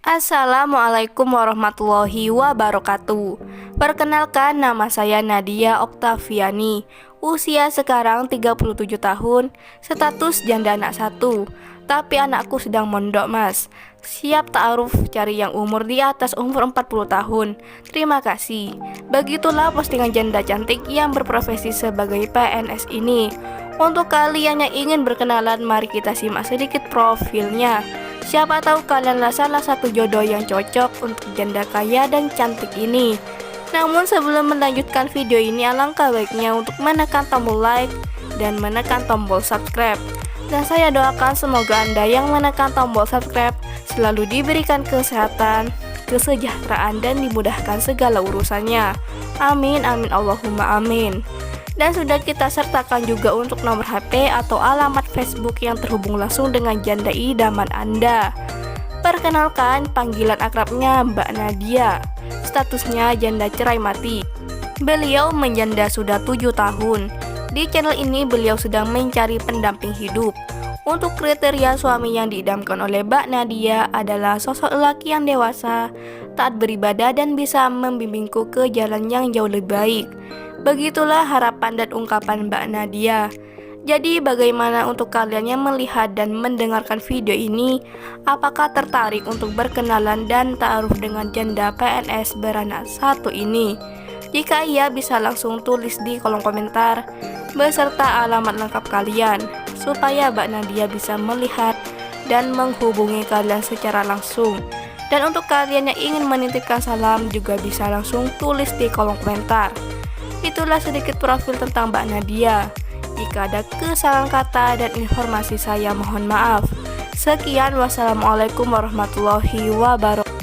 Assalamualaikum warahmatullahi wabarakatuh. Perkenalkan, nama saya Nadia Oktaviani. Usia sekarang 37 tahun, status janda anak satu. Tapi anakku sedang mondok, Mas. Siap ta'aruf cari yang umur di atas umur 40 tahun. Terima kasih. Begitulah postingan janda cantik yang berprofesi sebagai PNS ini. Untuk kalian yang ingin berkenalan, mari kita simak sedikit profilnya. Siapa tahu kalianlah salah satu jodoh yang cocok untuk janda kaya dan cantik ini. Namun sebelum melanjutkan video ini, alangkah baiknya untuk menekan tombol like dan menekan tombol subscribe. Dan saya doakan semoga Anda yang menekan tombol subscribe selalu diberikan kesehatan, kesejahteraan, dan dimudahkan segala urusannya. Amin, amin, Allahumma amin. Dan sudah kita sertakan juga untuk nomor HP atau alamat Facebook yang terhubung langsung dengan janda idaman Anda. Perkenalkan, panggilan akrabnya Mbak Nadia. Statusnya janda cerai mati. Beliau menjanda sudah 7 tahun. Di channel ini beliau sedang mencari pendamping hidup. Untuk kriteria suami yang diidamkan oleh Mbak Nadia adalah sosok lelaki yang dewasa, taat beribadah, dan bisa membimbingku ke jalan yang jauh lebih baik. Begitulah harapan dan ungkapan Mbak Nadia. Jadi bagaimana untuk kalian yang melihat dan mendengarkan video ini? Apakah tertarik untuk berkenalan dan ta'aruf dengan janda PNS beranak satu ini? Jika iya, bisa langsung tulis di kolom komentar beserta alamat lengkap kalian, supaya Mbak Nadia bisa melihat dan menghubungi kalian secara langsung. Dan untuk kalian yang ingin menitipkan salam juga bisa langsung tulis di kolom komentar. Itulah sedikit profil tentang Mbak Nadia. Jika ada kesalahan kata dan informasi, saya mohon maaf. Sekian, wassalamualaikum warahmatullahi wabarakatuh.